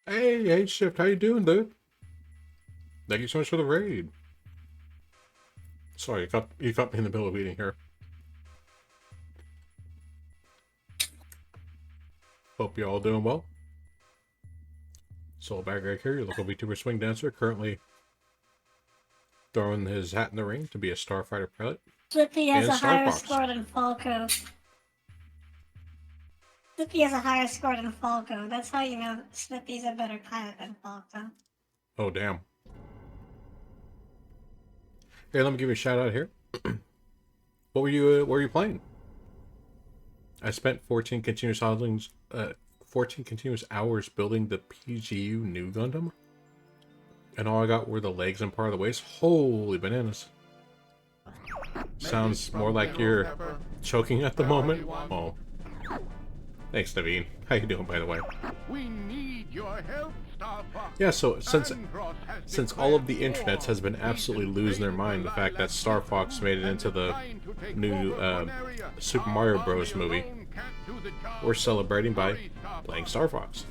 Hey, Shift, how you doing, dude? Thank you so much for the raid. Sorry, you caught me in the middle of eating here. Hope you're all doing well. Soulbag right here, your local VTuber swing dancer, currently throwing his hat in the ring to be a starfighter pilot Slippy has in a Star higher Fox. score than Falco. Slippy has a higher score than Falco. That's how you know Slippy's a better pilot than Falco. Oh damn. Here, let me give you a shout out here. What were you playing? I spent 14 continuous hours, 14 continuous hours building the PGU new Gundam, and all I got were the legs and part of the waist. Holy bananas! Sounds more like you're choking at the moment. Oh, thanks, Naveen. How you doing, by the way? We need your help, Star Fox. Yeah, so since Andross has all of declared the internets has been war. absolutely losing their mind the fact that Star Fox made it into the new Super Mario Bros. Movie, we're celebrating by playing Star Fox.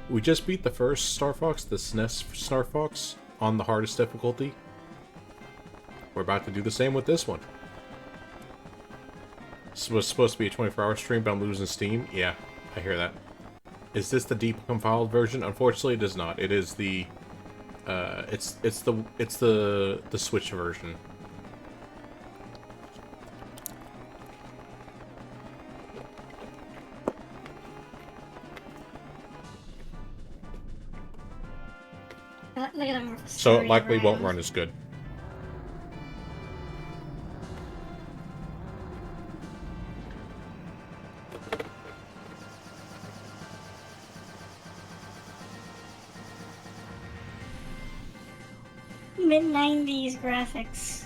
We just beat the first Star Fox, the SNES Star Fox, on the hardest difficulty. We're about to do the same with this one. This was supposed to be a 24-hour stream, but I'm losing steam. Yeah, I hear that. Is this the deep compiled version? Unfortunately, it is not. It is the it's the Switch version. Look at him. So it likely won't run as good. Mid-90s graphics.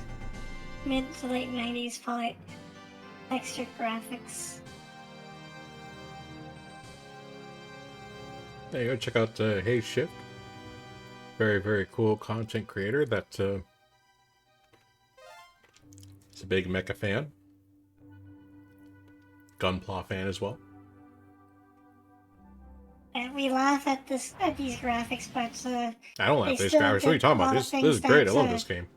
Mid to late 90s poly textured graphics. There you go. Check out Hey Shift. Very, very cool content creator that is a big mecha fan. Gunpla fan as well. And we laugh at these graphics, but I don't like they this still guy. What are you did talking a about? lot of This things is great. I that, love this game.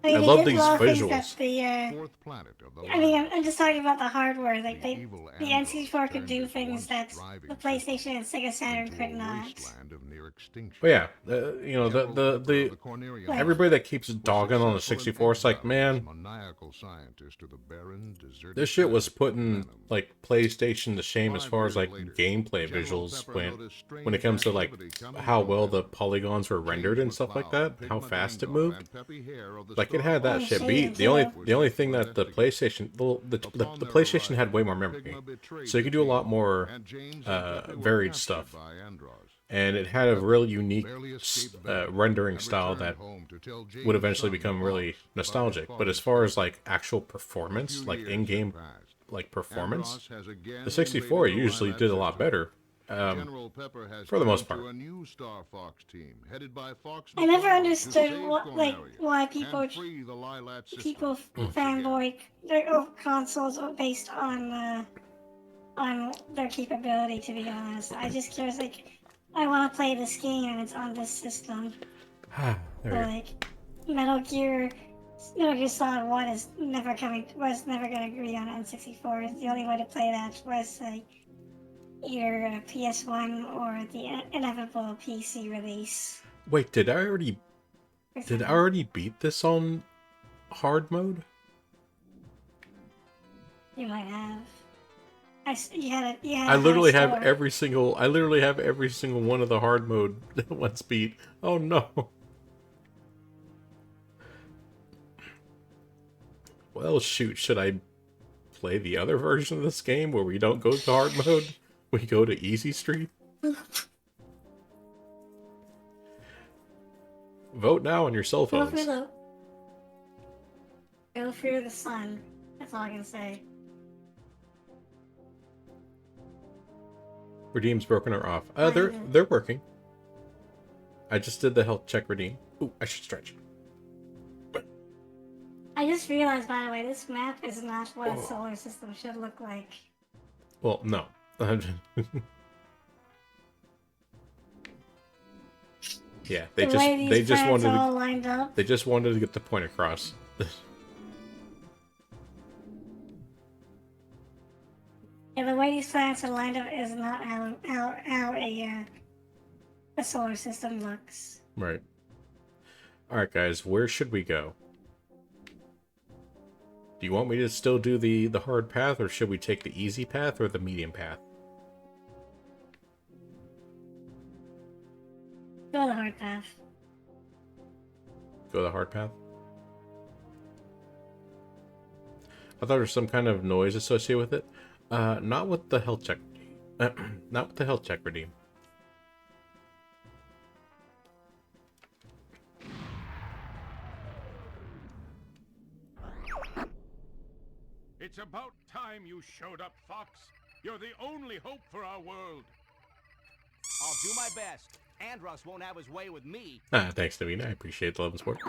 I love did a these lot of things visuals. that the Fourth planet of the I mean, line. I'm just talking about the hardware. Like The evil the Andross N64 could turned do his things once that thriving the PlayStation and Sega Saturn into could a not. wasteland of near extinction. But yeah, you know General Pepper of the Corneria Like- everybody that keeps was dogging on the successful 64, it's like, exiling man, this maniacal scientist to the barren, deserted this shit was planet putting Venom. like PlayStation to shame as 5 far as years like later, gameplay General visuals Pepper when noticed strange it comes to like activity coming how from well the Venom. polygons were rendered and James stuff like McCloud, that, how Pigment fast it Angor, moved. and peppy hair of the Like it Star had that Oh, shit shit, beat. The only yeah. thing that the PlayStation the PlayStation had way more memory, so you could do a lot more varied stuff, and it had a really unique rendering style that would eventually become really nostalgic. But as far as like actual performance, like in-game like performance, the 64 usually did a lot better. For the most part. A new Star Fox team, headed by Fox I never McCloud, to understood save Corneria why and people free the Lilat system people once fanboy their consoles based on their capability. To be honest, I just curious. Like, I want to play this game and it's on this system. There So, you go. like, Metal Gear Solid 1 was never gonna agree on N64. The only way to play that was like either a PS1 or the inevitable PC release. Wait, did I already beat this on hard mode? You might have. You had I literally high have score. every single one of the hard mode ones beat. Oh no. Well, shoot, should I play the other version of this game where we don't go to hard mode? We go to easy street? Vote now on your cell Go phones. through the sun. That's all I can say. Redeem's broken or off. They're working. I just did the health check redeem. Ooh, I should stretch. I just realized, by the way, this map is not what a solar system should look like. Well, no. Yeah, the way these they just planets wanted all to, lined up. they just wanted to get the point across. Yeah, the way these planets are lined up is not how a solar system looks. Right. All right, guys, where should we go? Do you want me to still do the hard path, or should we take the easy path or the medium path? Go the hard path. Go the hard path? I thought there was some kind of noise associated with it. Not with the health check. Not with the health check redeem. It's about time you showed up, Fox. You're the only hope for our world. I'll do my best. Andros won't have his way with me. Thanks, Naveen. I appreciate the love and support.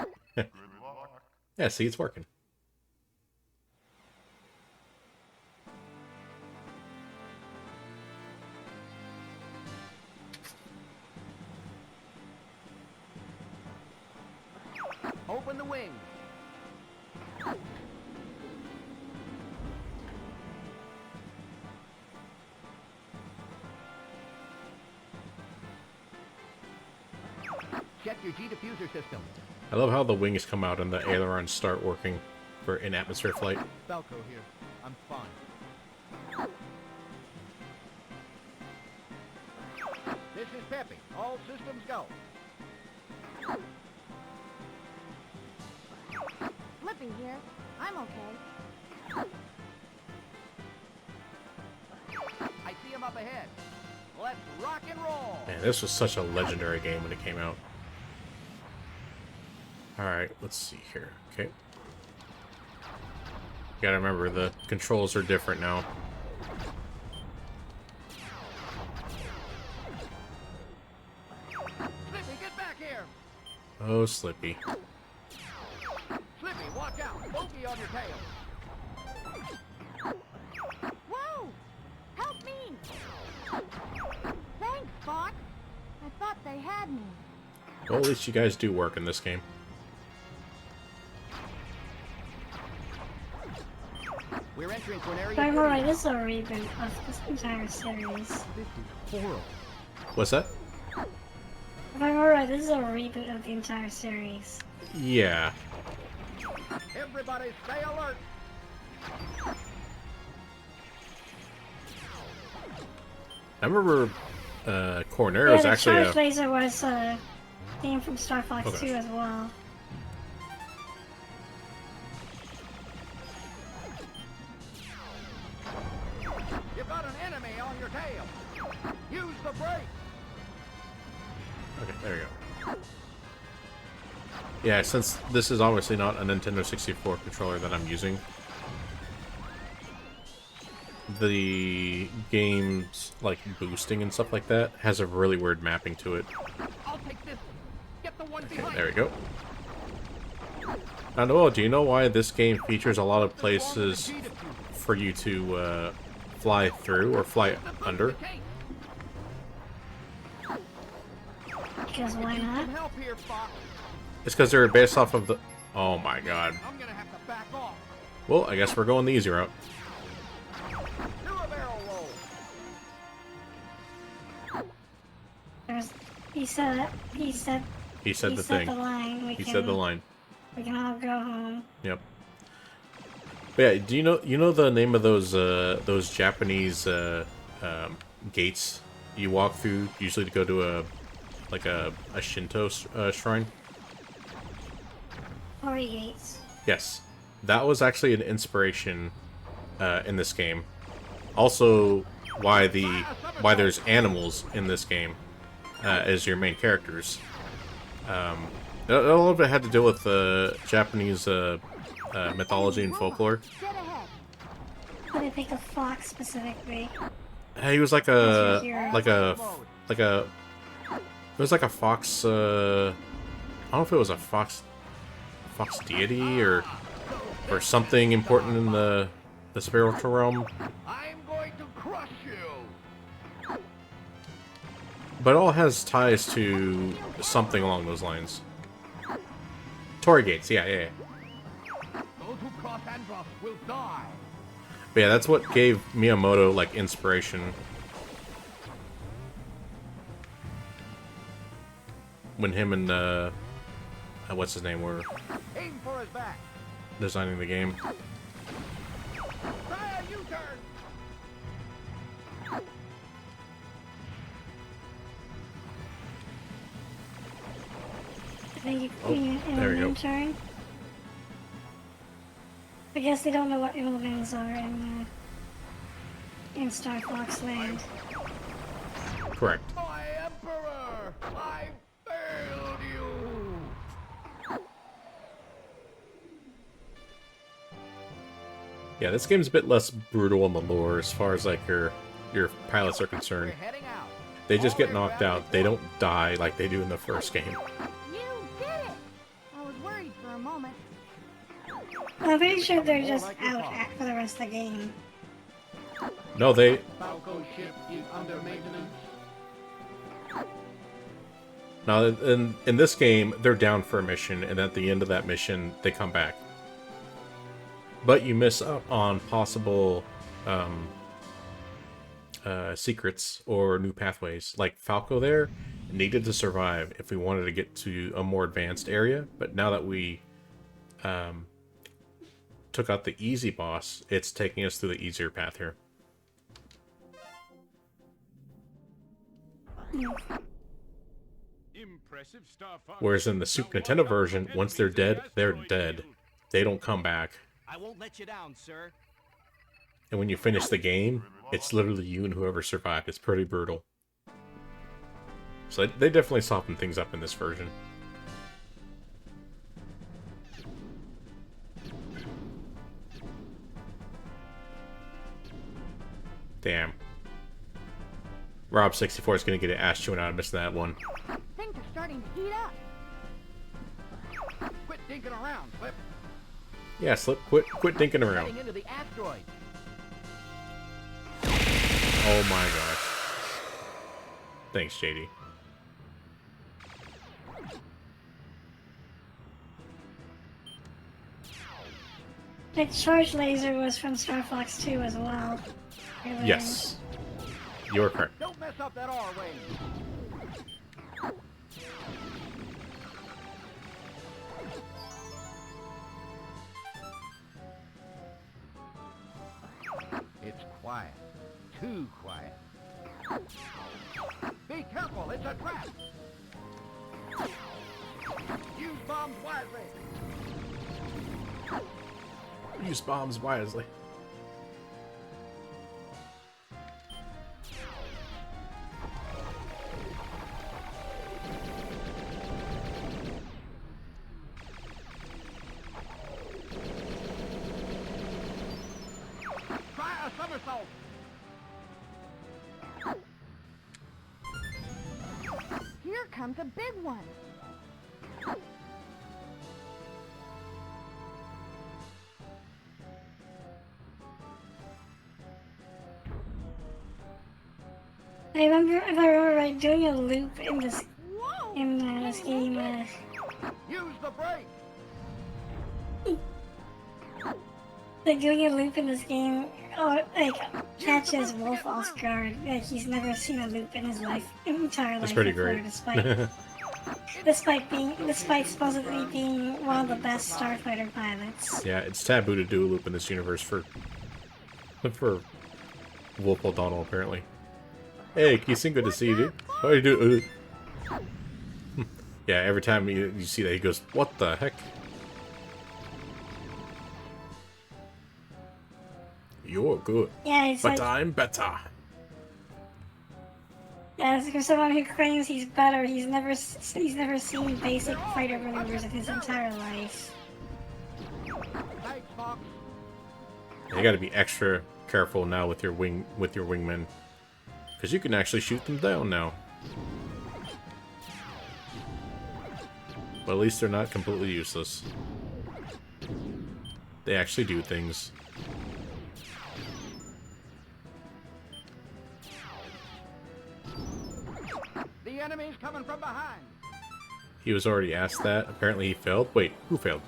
Yeah, see, it's working. Open the wing. Check your G-diffuser system. I love how the wings come out and the ailerons start working for in-atmosphere flight. Falco here. I'm fine. This is Peppy. All systems go. Flippy here. I'm okay. I see him up ahead. Let's rock and roll. Man, this was such a legendary game when it came out. Alright, let's see here. Okay. Gotta remember, the controls are different now. Slippy, get back here. Oh, Slippy. Slippy, watch out. Bogey on your tail. Whoa! Help me! Thanks, Fox. I thought they had me. Well, at least you guys do work in this game. We're entering Corneria. If I'm right, this is a reboot of this entire series. This is horrible. What's that? If I'm right, this is a reboot of the entire series. Yeah. Everybody stay alert. I remember Cornera Yeah, was the actually Charge a... Laser was came from Star Fox Okay. 2 as well. You've got an enemy on your tail. Use the brake. Okay, there you go. Yeah, since this is obviously not a Nintendo 64 controller that I'm using, the game's, like, boosting and stuff like that has a really weird mapping to it. I'll take this. Get the one Okay, behind. there we go. And well, do you know why this game features a lot of places for you to fly through or fly under? Because why Some not? help here, Fox. It's because they're based off of the... Oh my god. I'm gonna have to back off. Well, I guess we're going the easy route. Do a barrel roll. He said He said he the said thing. the line. He said the line. We can all go home. Yep. But yeah, do you know the name of those Japanese gates you walk through usually to go to a Shinto shrine? Ori Gates. Yes, that was actually an inspiration in this game. Also, why there's animals in this game as your main characters. All of it had to do with Japanese mythology and folklore. Dead ahead. But they picked a fox specifically. He was like That's your hero. it was like a fox. I don't know if it was a fox deity or something important in the spiritual realm. I'm going to crush you. But it all has ties to something along those lines. Torii Gates, yeah. Those who cross Andros will die. But yeah, that's what gave Miyamoto, like, inspiration. When him and, what's his name, were Aim for his back. designing the game. Try a U-turn. I think you Oh, in there we go. turn. I guess they don't know what Illuminans are in Star Fox Land. Correct. My Emperor! I failed you! Yeah, this game's a bit less brutal in the lore as far as, like, your pilots are We're concerned. heading out. They just get All knocked aircraft out. They don't die like they do in the first game. You did it! I was worried for a moment. I'm pretty sure they're just out for the rest of the game. No, they... Falco ship is under maintenance. Now, in this game, they're down for a mission, and at the end of that mission, they come back. But you miss out on possible secrets or new pathways. Like Falco there needed to survive if we wanted to get to a more advanced area, but now that we took out the easy boss, it's taking us through the easier path here. Impressive, Star Fox. Whereas in the Super Nintendo version, once they're dead, they're dead. They don't come back. I won't let you down, sir. And when you finish the game, it's literally you and whoever survived. It's pretty brutal. So they definitely softened things up in this version. Damn. Rob64 is going to get an ass chewing out of missing that one. Things are starting to heat up. Quit dinking around, Flip. Yeah, Slip, quit dinking around. Heading into the asteroid. Oh my gosh. Thanks, JD. The charge laser was from Star Fox 2 as well. Earlier. Yes. You're correct. Don't mess up that R-wing. It's quiet. Too quiet. Be careful, it's a trap. Use bombs wisely. Use bombs wisely. Try a somersault. Here comes a big one. I remember, if I remember right, doing a loop in this Whoa! this game. Use the brake. Like doing a loop in this game, like catches Wolf off guard. Like he's never seen a loop in his entire life. That's pretty before, great. despite supposedly being one of the best starfighter pilots. Yeah, it's taboo to do a loop in this universe for Wolf O'Donnell, apparently. Hey, Keeson, good to see you, dude. How you doing? Yeah, every time you see that, he goes, "What the heck?" You're good, Yeah, it's but like I'm better. as for someone who claims he's better, he's never seen basic fighter maneuvers in his entire life. Thanks, Fox. You got to be extra careful now with your wingmen, because you can actually shoot them down now. But at least they're not completely useless. They actually do things. Enemies coming from behind. He was already asked that. Apparently he failed. Wait, who failed?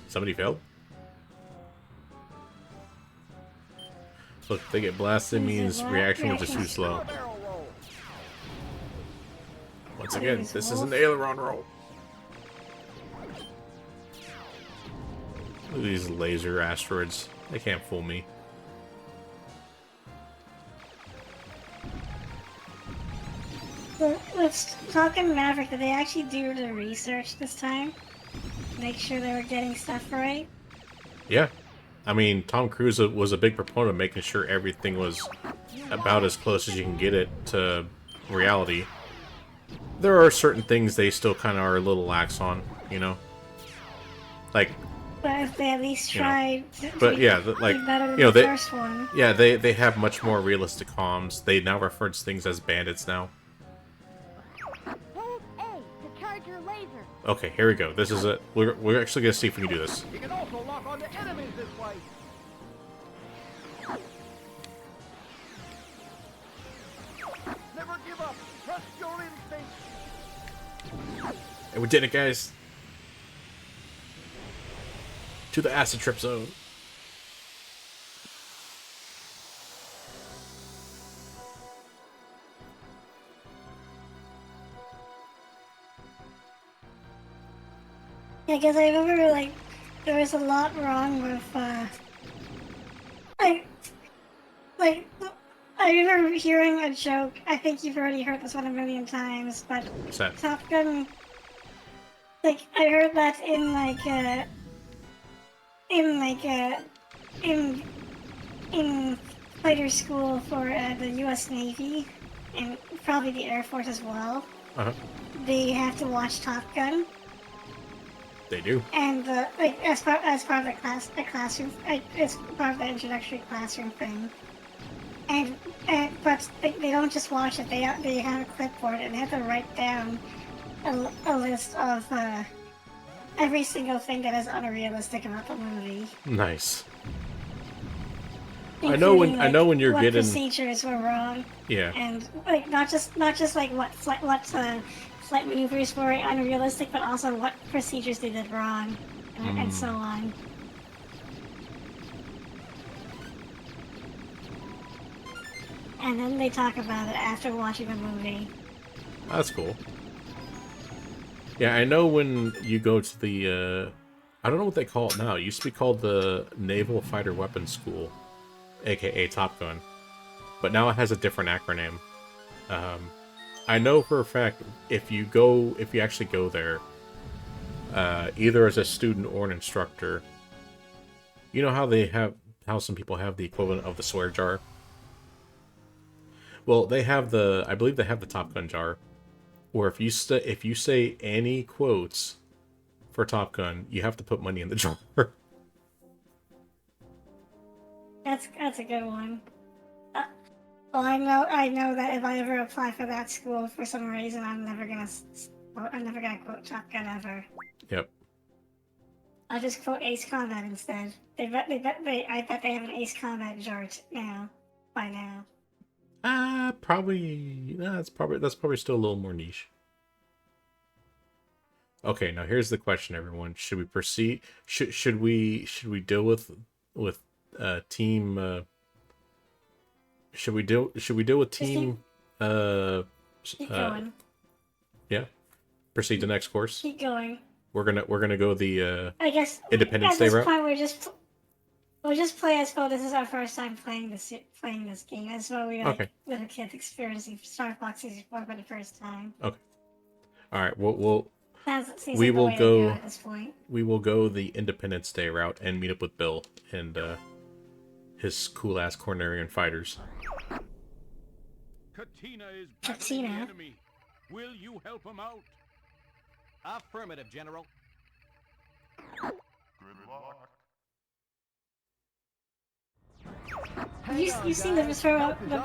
Somebody failed? Look, if they get blasted means reaction was just too slow. Barrel roll. Once again, this is an aileron roll. Look at these laser asteroids. They can't fool me. Let's talk in Maverick. Did they actually do the research this time? Make sure they were getting stuff right? Yeah. I mean, Tom Cruise was a big proponent of making sure everything was about as close as you can get it to reality. There are certain things they still kind of are a little lax on, you know? Like, But if they at least You know, tried to but be, yeah, be like, better than you know, the they, first one. yeah, they have much more realistic comms. They now refer to things as bandits now. Hold A to charge your laser. Okay, here we go. This is it. We're actually gonna see if we can do this. You can also lock onto enemies this way. Never give up. Trust your instincts. And we did it, guys. To the acid trip zone. Yeah, because I remember, like, there was a lot wrong with, like, I remember hearing a joke. I think you've already heard this one a million times, but What's that? Top Gun, like, I heard that in fighter school for the U.S. Navy, and probably the Air Force as well, Uh-huh. they have to watch Top Gun. They do. And like as part of the classroom, it's part of the introductory classroom thing. And but they don't just watch it. They have a clipboard and they have to write down a list of every single thing that is unrealistic about the movie. Nice. I know when you're what getting procedures were wrong. yeah. And like not just like what flight maneuvers were unrealistic, but also what procedures they did wrong, and so on. And then they talk about it after watching the movie. That's cool. Yeah, I know when you go to the I don't know what they call it now. It used to be called the Naval Fighter Weapons School, aka Top Gun. But now it has a different acronym. I know for a fact if you actually go there, either as a student or an instructor, you know how some people have the equivalent of the swear jar? Well, I believe they have the Top Gun jar, where if you say any quotes for Top Gun, you have to put money in the jar. That's a good one. Well, I know that if I ever apply for that school for some reason, I'm never gonna quote Top Gun ever. Yep. I'll just quote Ace Combat instead. I bet they have an Ace Combat jar by now. Probably. That's probably still a little more niche. Okay, now here's the question, everyone. Should we proceed? Should we deal with team? Should we deal with team? Keep going. Yeah. Proceed to next course. Keep going. We're gonna go the I guess Independence at Day this route. point we'll just play as though this is our first time playing this game. As well, we like Okay. little kids experiencing Star Fox 64 for the first time. Okay. All right. We'll Seems We like the will way to go- at this point. we will go the Independence Day route and meet up with Bill and his cool ass Cornerian fighters. Katina is battling the Katina? enemy. Will you help him out? Affirmative, General. You've seen the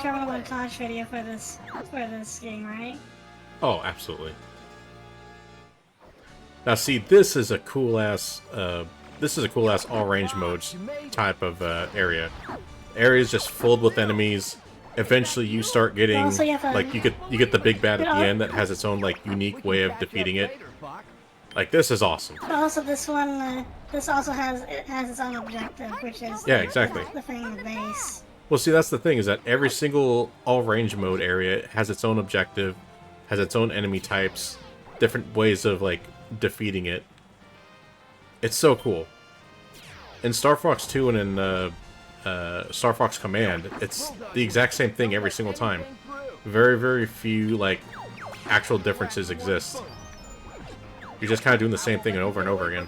terminal montage video for this game, right? Oh, absolutely. Now, see, this is a cool ass all range modes type of area. Area's just filled with enemies. eventually you start getting Also, you have a- like you get the big bad at the Yeah. end that has its own like unique way of defeating it. Later, Fox. Like this is awesome. But also, this one, this also has its own objective, which is Yeah, exactly. the thing in the base. Well, see, that's the thing is that every single all range mode area has its own objective, has its own enemy types, different ways of like defeating it. It's so cool. In Star Fox 2 and in Star Fox Command, it's the exact same thing every single time. Very, very few like actual differences exist. You're just kind of doing the same thing over and over again.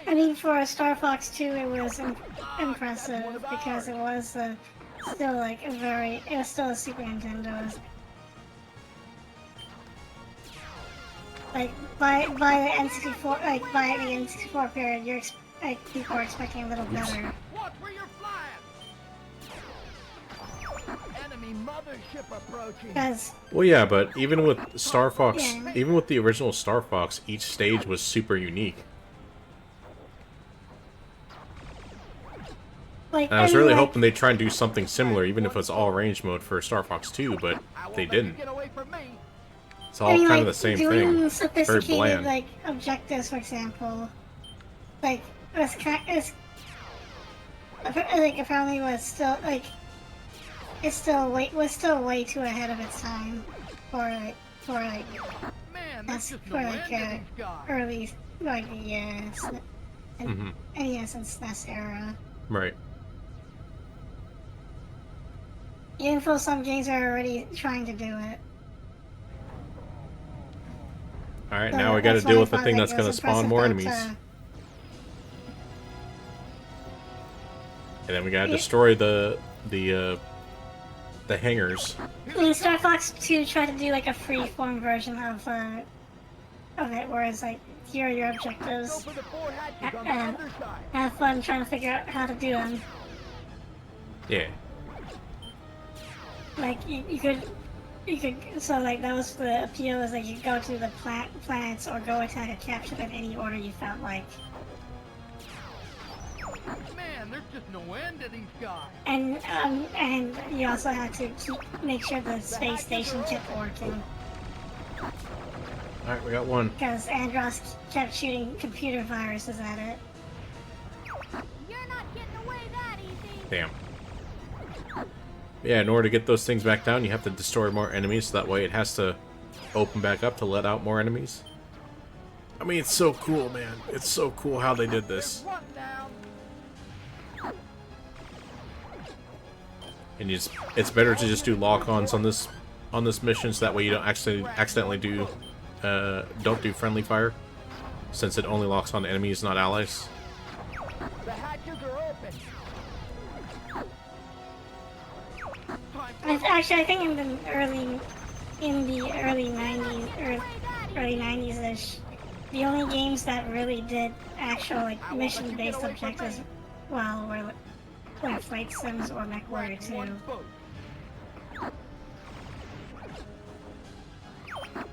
I mean, for Star Fox 2, it was impressive because it was still like it was still a Super Nintendo. Like by the N64, like by the N64 period, people are expecting a little better. Watch where you're flying! Enemy mothership approaching. Because Well, yeah, but even with Star Fox, Yeah. even with the original Star Fox, each stage was super unique. like And I was mean, really like, hoping they'd try and do something similar, even if it's all range mode for Star Fox 2, but I won't they let you didn't. Get away from me. It's all kind of the same doing thing. Very sophisticated bland. like objectives, for example, like apparently was still like was still way too ahead of its time for Man, there's that's just for no like end to these guys. early like the Mhm. NES and SNES era. Right. Even though some games are already trying to do it. Alright, So now we gotta that's deal why I with the thought, thing like, that's it gonna was spawn impressive more that, enemies. And then we gotta destroy the hangars. I mean, Star Fox 2 tried to do like a free-form version of it, whereas like here are your Go objectives. for the four hatches on the Uh-uh. underside. Have fun trying to figure out how to do them. Yeah. Like you could, so like that was the appeal is like you go to the planets or go attack and capture them in any order you felt like. Man, there's just no end to these guys. And you also had to make sure the space station kept working Alright, we got one. because Andros kept shooting computer viruses at it. You're not getting away that easy. Damn. Yeah, in order to get those things back down, you have to destroy more enemies, so that way it has to open back up to let out more enemies. I mean, it's so cool, man. It's so cool how they did this. One down. And it's better to just do lock-ons on this mission, so that way you don't accidentally do don't do friendly fire, since it only locks on enemies, not allies. The hatches are open. Actually, I think in the early 90s, early 90s-ish, the only games that really did actual like mission-based objectives, well, were like Flight Sims or MechWarrior 2. One boat.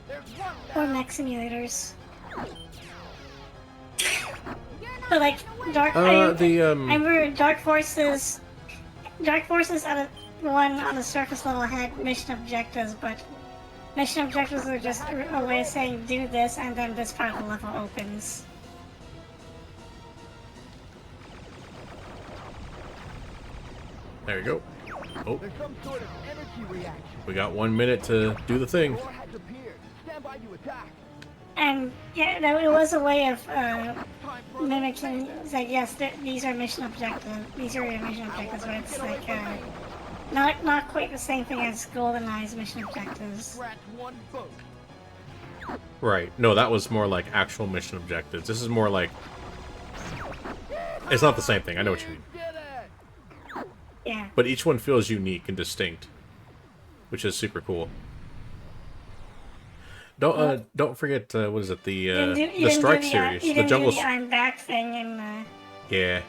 There's one Or down. mech simulators. You're not But like getting away. I remember Dark Forces out of the one on the surface level had mission objectives, but mission objectives were just a way of saying do this and then this part of the level opens. There you go. Oh, There's some sort of energy reaction. we got 1 minute to do the thing. War has appeared. Stand by to attack. And yeah, it was a way of Time for mimicking. It's like yes, these are mission objectives. These are your mission objectives, but it's like not quite the same thing as GoldenEye's mission objectives. scratch one boat. Right. No, that was more like actual mission objectives. This is more like... It's not the same thing, I know what you mean. Did it! Yeah. But each one feels unique and distinct, which is super cool. Don't forget, what is it, the Strike series, You the didn't Jungle... do the I'm back thing in Yeah.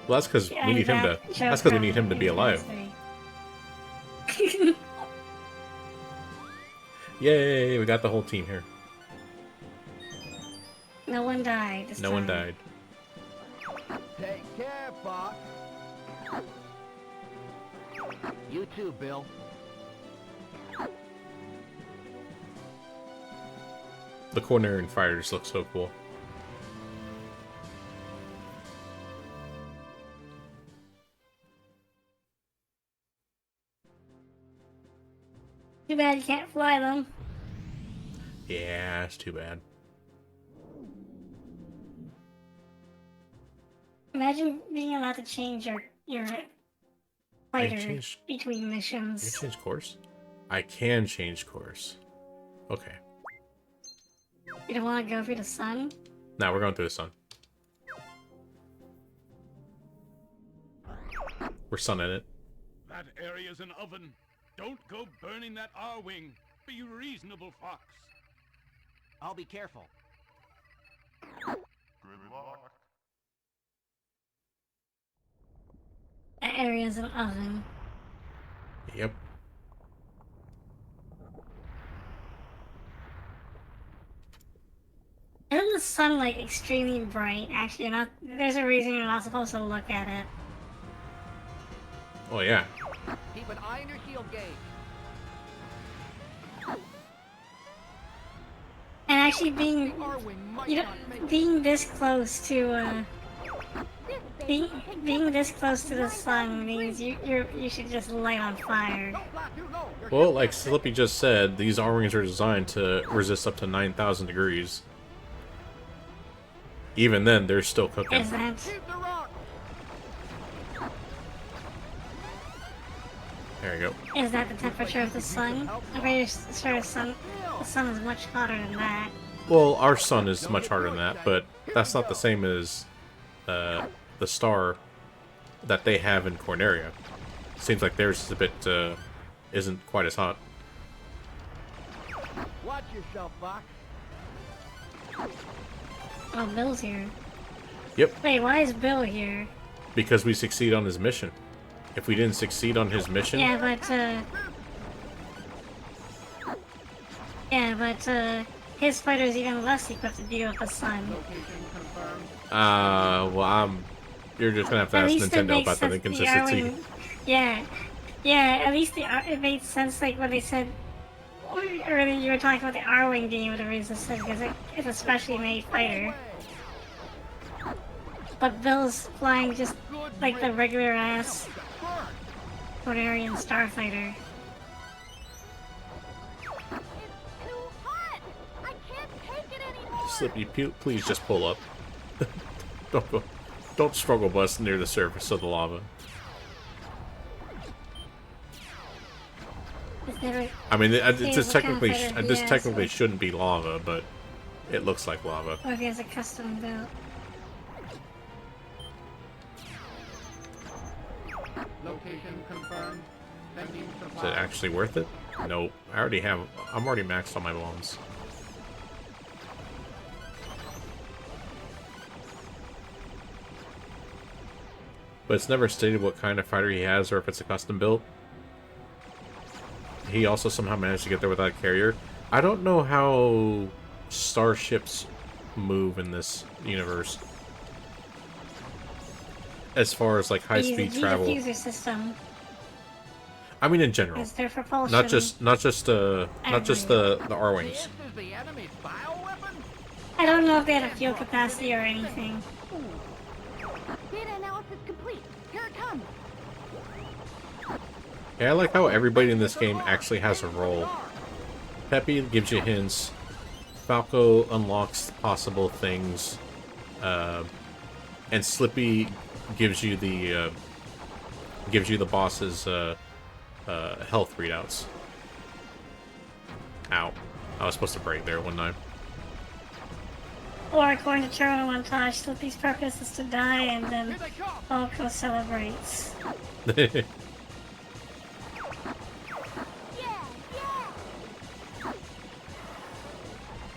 Well, that's because we need him to... That's because we need him to be alive. Yay, we got the whole team here. No one died. This No one time. died. Take care, Fox. You too, Bill. The Cornerian fighters look so cool. Too bad you can't fly them. Yeah, it's too bad. Imagine being allowed to change your fighter change- between Can I missions. change course? I can change course. Okay. You don't want to go through the sun? Now we're going through the sun. We're sunning it. That area's an oven. Don't go burning that R-wing. Be reasonable, Fox. I'll be careful. That area's an oven. Yep. Isn't the sun like extremely bright? Actually, you're not. There's a reason you're not supposed to look at it. Oh yeah. Keep an eye on your shield gauge. And actually, being R-wing might you know, not make being this close to being this close to the sun means you should just light on fire. Don't fly too low. Your Well, shield like gauge- Slippy just said, these R-wings are designed to resist up to 9,000 degrees. Even then, they're still cooking. Is that Keep the rock. There you go. is that the temperature of the sun? I'm pretty sure the sun is much hotter than that. Well, our sun is much harder than that, but that's not the same as the star that they have in Corneria. Seems like theirs is a bit isn't quite as hot. Watch yourself, Fox. Oh, Bill's here. Yep, Wait, why is Bill here? because we succeed on his mission. If we didn't succeed on his mission, Yeah, but his fighter's even less equipped to deal with the sun. you're just gonna have to At ask least it Nintendo makes about that sense. The inconsistency. Arwing, yeah. At least it made sense, like when they said earlier. You were talking about the R-wing being able to resist it because it's a specially made fighter. But Bill's flying just like the regular ass Cornerian starfighter. It's too hot. I can't take it anymore. Slippy, please just pull up. Don't struggle bus near the surface of the lava. It's never. I mean, what this kind of technically fighter he this has, technically or- shouldn't be lava, but it looks like lava. Or if he has a custom built. Location confirmed. Sending Is it supplies. actually worth it? Nope. I'm already maxed on my bombs. But it's never stated what kind of fighter he has or if it's a custom built. He also somehow managed to get there without a carrier. I don't know how starships move in this universe. As far as like high They use speed a travel. G-diffuser system I mean in general. as their propulsion. Not just the R-wings. This is the enemy's bioweapon? I don't know if they had a fuel capacity or anything. Data analysis complete. Here it comes. Yeah, I like how everybody in this game actually has a role. Peppy gives you hints. Falco unlocks possible things. And Slippy gives you the boss's health readouts. Ow. I was supposed to break there one time. Or according to Terminal Montage, Slippy's purpose is to die, and then Here they come. Falco celebrates. Yeah, yeah.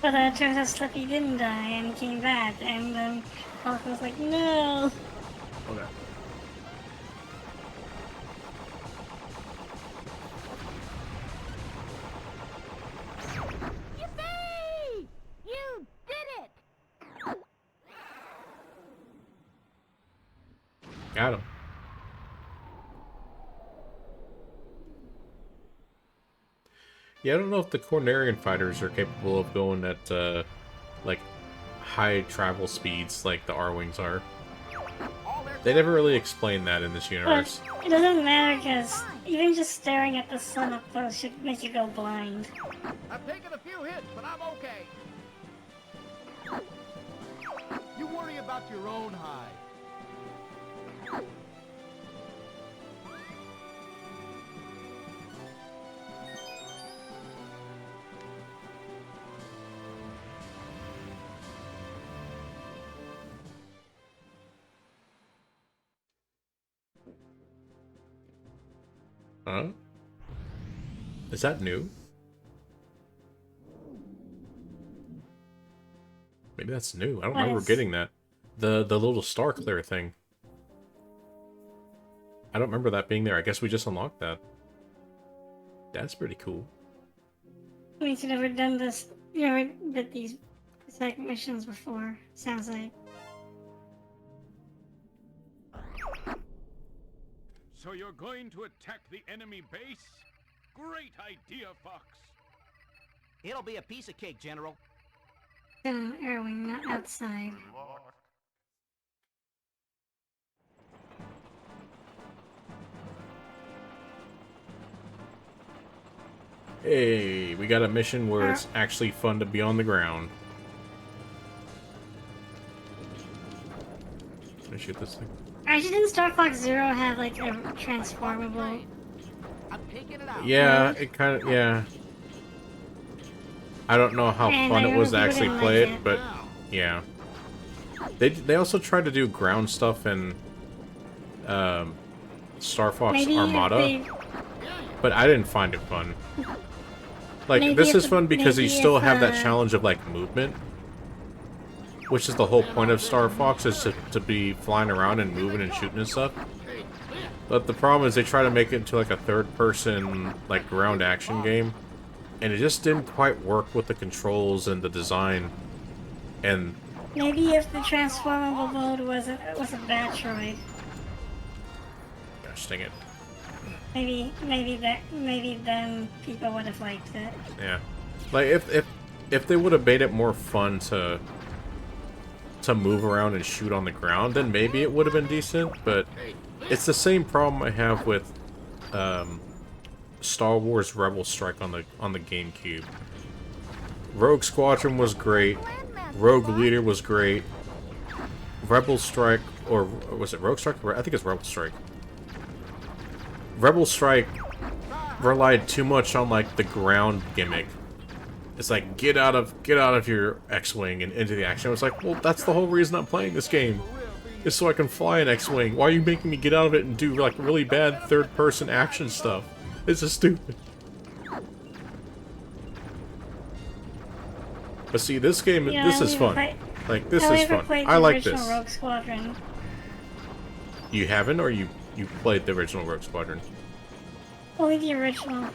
But then it turns out Slippy didn't die and came back, and then Falco was like, no! Okay. Yippee! You did it! Got him. Yeah, I don't know if the Cornerian fighters are capable of going at, like, high travel speeds like the R-Wings are. They never really explained that in this universe. But it doesn't matter because even just staring at the sun up close should make you go blind. I've taken a few hits, but I'm okay. You worry about your own hide. Huh? Is that new? Maybe that's new. I don't remember getting that. The little star clear thing. I don't remember that being there. I guess we just unlocked that. That's pretty cool. We've never done this. You never did these exact missions before. Sounds like. So you're going to attack the enemy base? Great idea, Fox. It'll be a piece of cake, General. Airwing, not outside. Hey, we got a mission where it's actually fun to be on the ground. Let me shoot this thing. Actually, didn't Star Fox Zero have like a transformable? I'm taking it out. Yeah, it kind of, yeah. I don't know how And fun I it was to know people actually didn't play like it, it. but yeah. They also tried to do ground stuff in Star Fox Maybe if Armada, they- but I didn't find it fun. Like, Maybe this if is the- fun because you maybe still if, have that challenge of, like, movement. Which is the whole point of Star Fox, is to be flying around and moving and shooting and stuff. But the problem is they try to make it into, like, a third-person, like, ground action game. And it just didn't quite work with the controls and the design. And Maybe if the transformable mode was a Batroid, gosh dang it. maybe then people would have liked it. Yeah. Like, if they would have made it more fun to move around and shoot on the ground, then maybe it would have been decent, but it's the same problem I have with Star Wars Rebel Strike on the GameCube. Rogue Squadron was great. Rogue Leader was great. Rebel Strike, or was it Rogue Strike? I think it's Rebel Strike. Rebel Strike relied too much on, like, the ground gimmick. It's like, get out of your X-Wing and into the action. I was like, well, that's the whole reason I'm playing this game. Is so I can fly an X-Wing. Why are you making me get out of it and do, like, really bad third-person action stuff? This is stupid. But see, this game, Yeah, this I is never fun. played- Like, this I is never fun. played I the like original this. Rogue Squadron. You haven't, or you played the original Rogue Squadron? Only the original.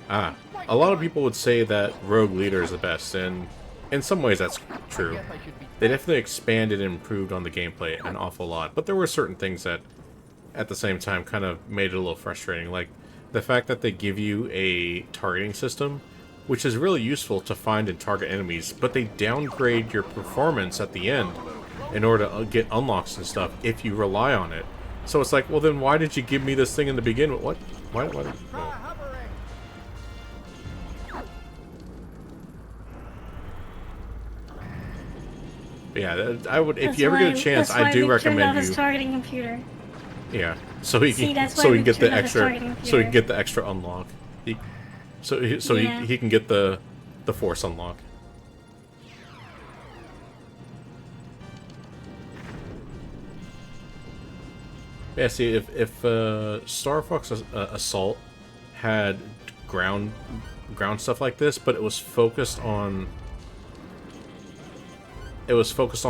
Ah, a lot of people would say that Rogue Leader is the best, and in some ways that's true. They definitely expanded and improved on the gameplay an awful lot, but there were certain things that, at the same time, kind of made it a little frustrating. Like, the fact that they give you a targeting system, which is really useful to find and target enemies, but they downgrade your performance at the end in order to get unlocks and stuff if you rely on it. So it's like, well then why did you give me this thing in the beginning? What? Why Try oh. hovering. Yeah, I would, if That's you ever get a why- chance, that's why I do we turned off recommend his you. targeting computer. Yeah, so he See, can, that's why so he we can get the turned off his extra, targeting so he computer. can get the extra unlock. Yeah. He can get the Force unlock. Yeah, see, if Star Fox Assault had ground stuff like this, but it was focused on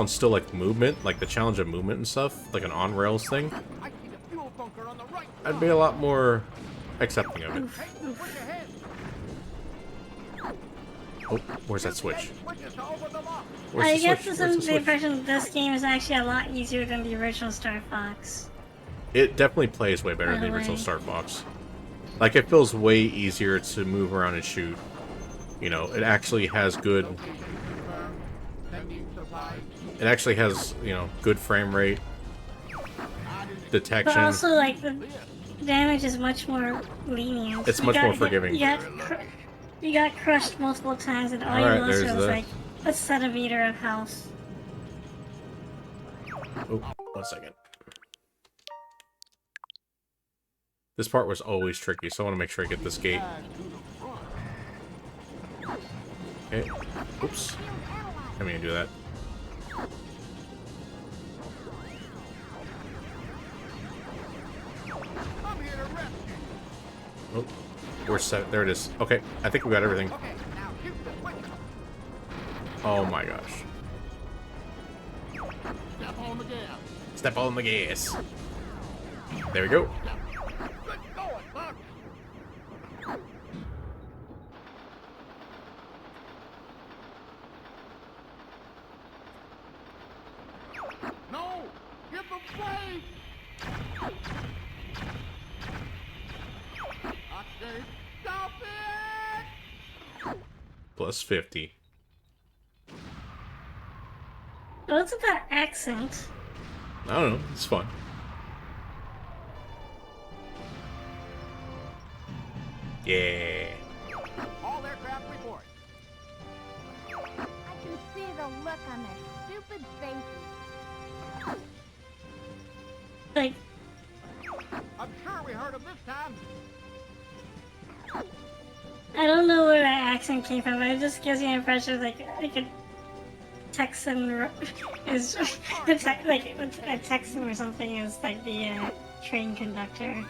still like movement, like the challenge of movement and stuff, like an on rails thing, I see the fuel bunker on the right. I'd be a lot more accepting of it. Hey, look ahead. Oh, where's that switch? Switch is over the lock. Where's I the get switch? the, Where's the the switch? impression that this game is actually a lot easier than the original Star Fox. It definitely plays way better than the By the original way. Star Fox. Like, it feels way easier to move around and shoot. You know, it actually has good. It actually has, you know, good frame rate, detection. But also, like, the damage is much more lenient. It's much more forgiving. You got crushed multiple times, and all Alright, you lost there's was the- like a centimeter of health. Oh, 1 second. This part was always tricky, so I want to make sure I get this gate. Okay. Oops. I mean, do that. I'm here to rescue. Oh, we're set. There it is. Okay, I think we got everything. Okay, now shoot the switch. Oh my gosh. Step on the gas. Step on the gas. There we go. Good going, Fox. No! Get the brake! Okay, stop it! Plus 50. What's that accent? I don't know. It's fun. Yeah. All aircraft report. I can see the look on their stupid faces. Like, I'm sure we heard of this time. I don't know where that accent came from, but it just gives you an impression like a Texan is like a Texan or something is like the train conductor.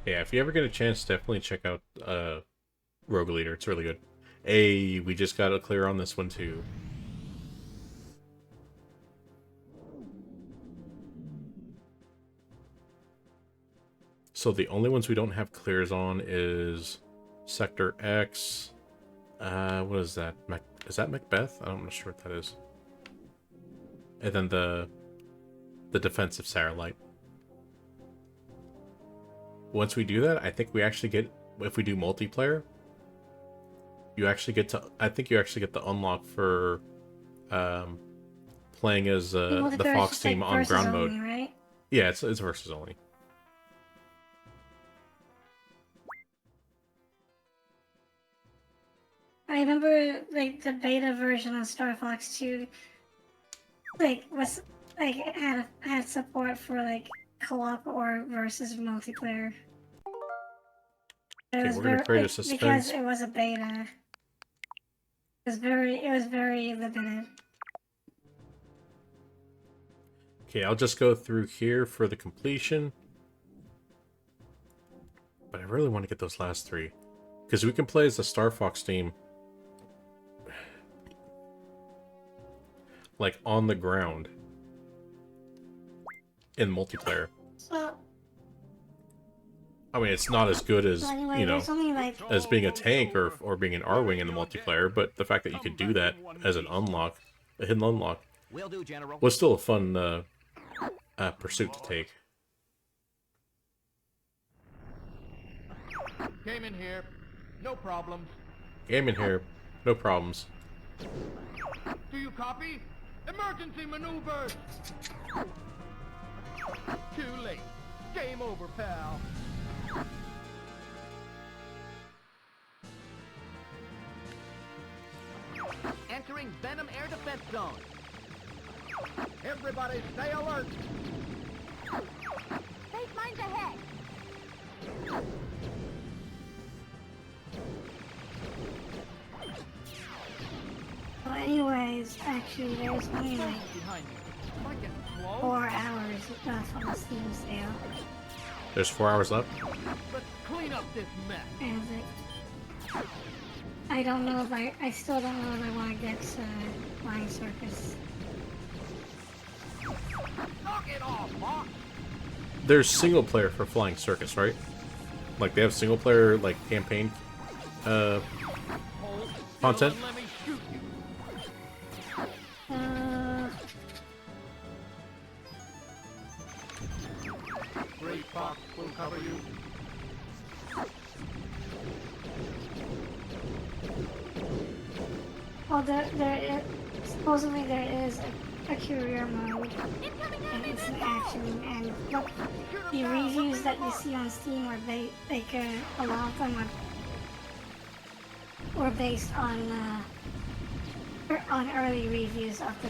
Yeah, if you ever get a chance, definitely check out Rogue Leader. It's really good. Hey, we just got a clear on this one too. So the only ones we don't have clears on is Sector X. What is that? Is that Macbeth? I'm not sure what that is. And then the defensive satellite. Once we do that, I think we actually get, if we do multiplayer, you actually get to, I think you actually get the unlock for playing as the Fox team on ground mode. Only, right? Yeah, it's versus only. I remember like the beta version of Star Fox 2 like was like had support for like co-op or versus multiplayer. Okay, we're gonna create a suspense. Because it was a beta. It was very limited. Okay, I'll just go through here for the completion. But I really want to get those last three. Because we can play as the Star Fox team. Like, on the ground. In multiplayer. So, I mean, it's not as good as, anyway, you know, there's only like as being a tank or being an R-Wing in the multiplayer, but the fact that you could do that as an unlock, a hidden unlock, Will do, General. was still a fun pursuit to take. Came in here. No problems. Game in here, no problems. Do you copy? Emergency maneuvers! Too late. Game over, pal. Entering Venom Air Defense Zone. Everybody stay alert. Safe mines ahead. well, anyways, actually there's only like Behind me. Am I getting slow? 4 hours left on the Steam sale. There's 4 hours left. Let's clean up this mess. And like, I don't know if I still don't know if I want to get Flying Circus. Knock it off, Fox. there's single player for Flying Circus, right? Like they have single player like campaign content. Let me shoot you. Great Fox will cover you. Well, supposedly there is a career mode, and it's an action, and look, the reviews that you see on Steam are a lot of them were based on early reviews of the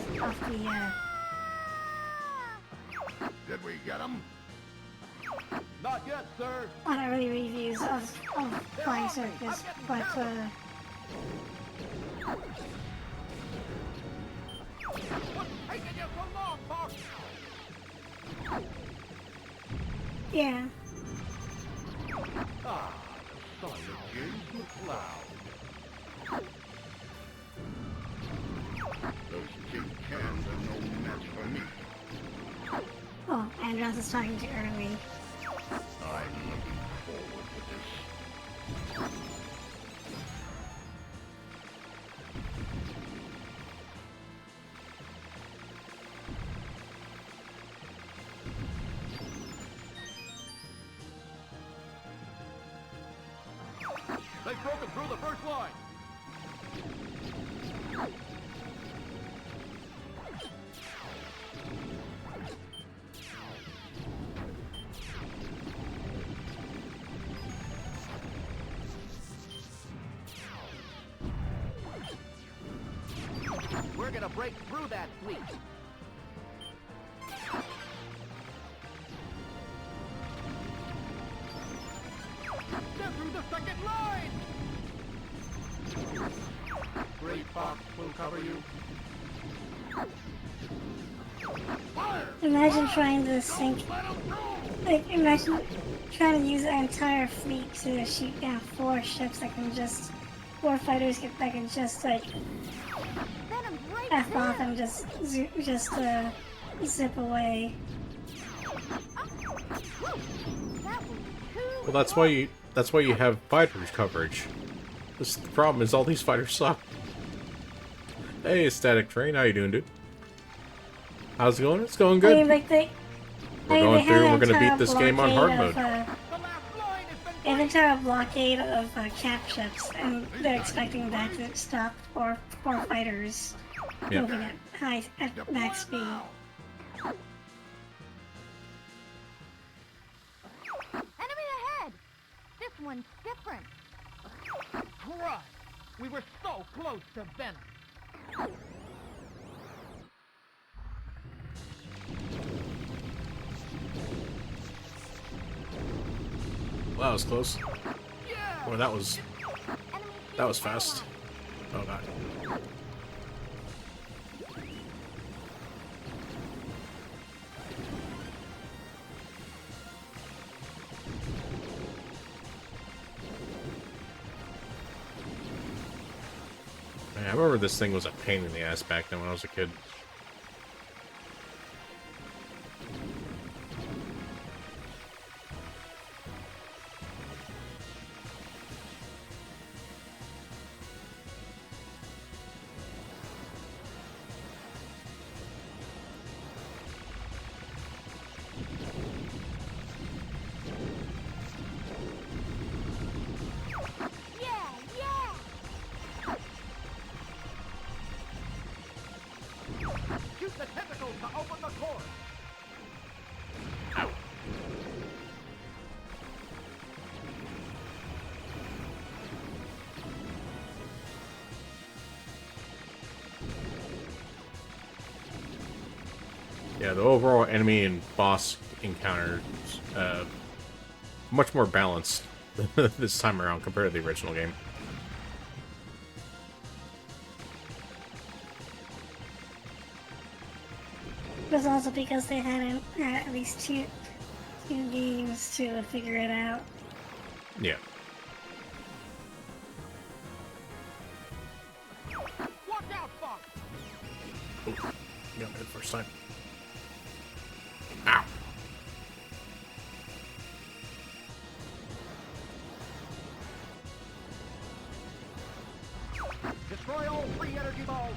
Did we get him? Not yet, sir. on early reviews of Flying Circus, but What's taking you so long, Fox? yeah. Ah, the sun begins to cloud. Those tin cans are no match for me. Oh, Andros is talking to Early. I'm looking forward to this. They've broken through the first line. We're gonna break through that fleet. They're through the second line. Great Fox will cover you. Fire! Imagine trying to sink, imagine trying to use an entire fleet to shoot down 4 ships that can just, 4 fighters that can just like Venom's right F off there. and just zip away. That was too Well, that's why you have fighters coverage. The problem is all these fighters suck. Hey, Static Train, how you doing, dude? How's it going? It's going I mean, good. like they. We're going through. We're gonna beat this game on hard mode. The last line has been An entire blockade of camp ships, and they're expecting that to stop 4 fighters Yeah. moving at max speed. Enemy ahead. This one's different. Christ! We were so close to Venom. Wow, that was close. Yeah! Boy, that was Enemy fast. Oh god. Man, I remember this thing was a pain in the ass back then when I was a kid. Yeah, yeah. Shoot the tentacles to open the core. Yeah, the overall enemy and boss encounters much more balanced this time around compared to the original game. It was also because they had at least two games to figure it out. Yeah. Watch out, Fox! Got me the first time. Ow. balls.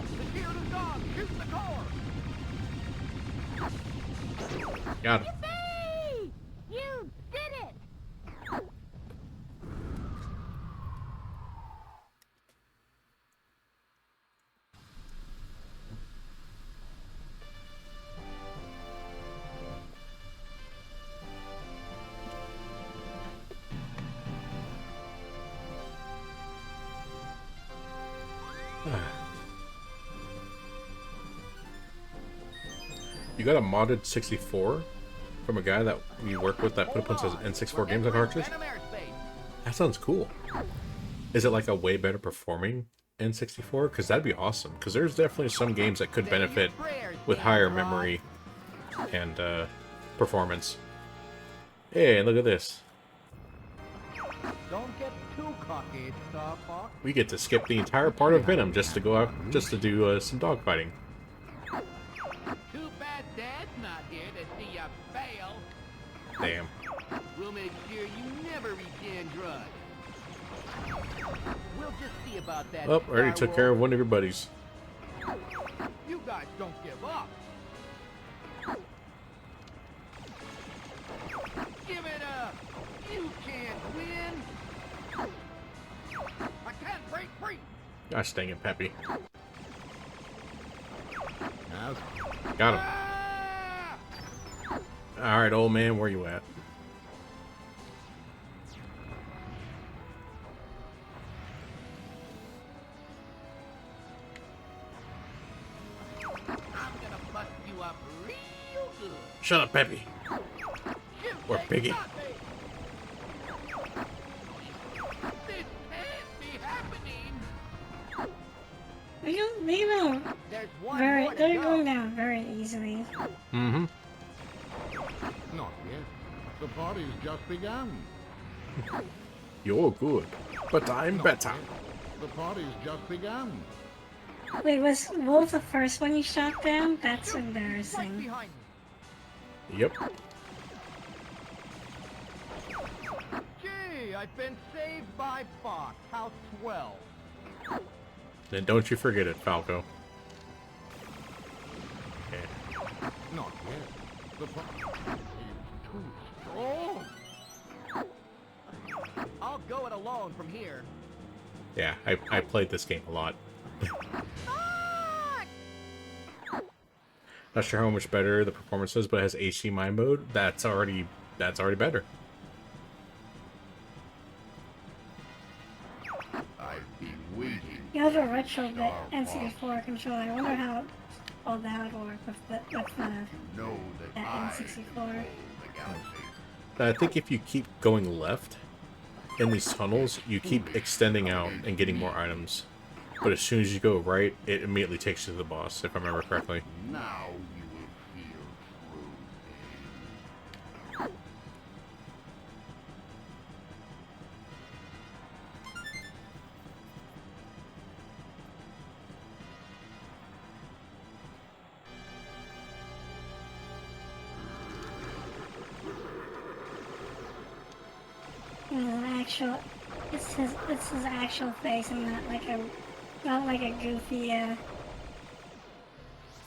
The shield is gone. Shoot the core. Got him. Yippee! You did it! You got a modded 64 from a guy that we work with that put up his N64 games on cartridge? Phantom airspace. That sounds cool. Is it like a way better performing N64? Because that'd be awesome. Because there's definitely some games that could benefit with higher memory and performance. Hey, look at this. Don't get too cocky, Star Fox. We get to skip the entire part of Venom just to go out, just to do some dogfighting. Too bad Dad's not here to see you fail. Damn. We'll make sure you never reach Android. We'll just see about that. Oh, I already took care of one of your buddies. You guys don't give up. Give it up. You can't win. I can't break free. Gosh dang it, Peppy. Yes. Got him. Ah! Alright, old man, where you at? I'm gonna bust you up real good. Shut up, Peppy. You Or take Piggy. nothing. This can't be happening. They go There's one very, more to they're go. going down very easily. Mm-hmm. Not yet. The party's just begun. You're good, but I'm better. The party's just begun. Wait, what was the first one you shot down? That's Right embarrassing. behind me. Yep. Gee, I've been saved by Fox. How swell. Then don't you forget it, Falco. Okay. Not yet. The party is too strong. I'll go it alone from here. Yeah, I played this game a lot. Not sure how much better the performance is, but it has HD Mind Mode. That's already better. I've been waiting. You have a retro bit N64 controller. I wonder how well that would work with Know that that I N64. control the galaxy. I think if you keep going left in these tunnels, you keep extending out and getting more items. But as soon as you go right, it immediately takes you to the boss, if I remember correctly. Now you will feel true pain. Actual, it's his actual face, and not like a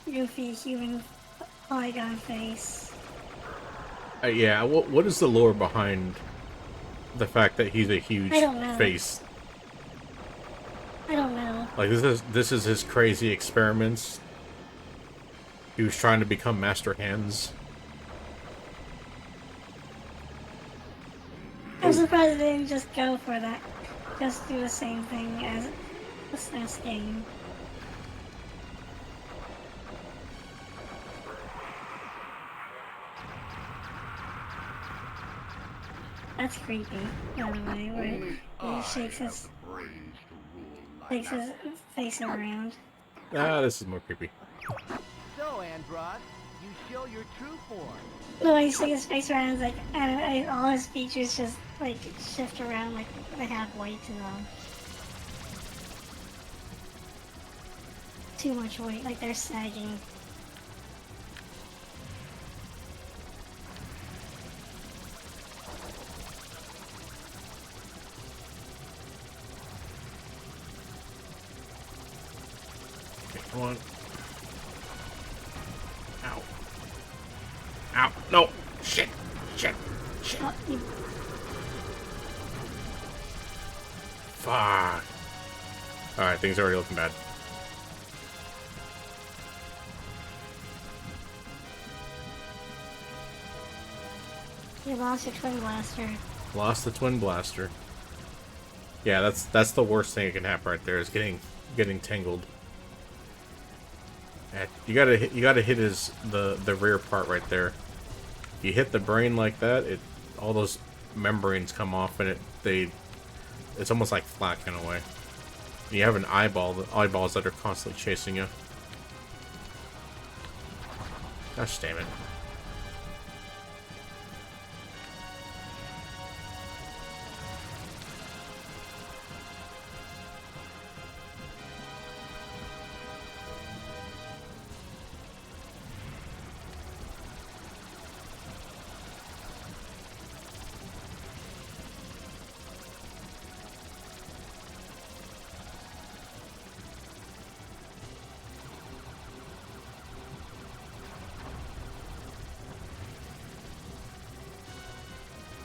goofy human polygon face. Yeah, what is the lore behind the fact that he's a huge I don't know. face? I don't know. Like this is his crazy experiments. He was trying to become Master Hands. I'm surprised they didn't just go for that. Just do the same thing as the SNES game. That's creepy, by the way, where he shakes his Praise to rule like takes his face around. Ah, this is more creepy. So, Androd, you show your true form. No, when you shake his face around, it's like, I don't know, all his features just, like, shift around like they have weight to them. Too much weight, like they're sagging. Come on. Ow. Ow. No. Shit. Shit. Shit. Oh, you, Fuck. Alright, things are already looking bad. you lost your twin blaster. Lost the twin blaster. Yeah, that's the worst thing that can happen right there is getting tangled. You gotta hit the rear part right there. You hit the brain like that, all those membranes come off and it's almost like flak in a way. You have an eyeballs that are constantly chasing you. Gosh damn it.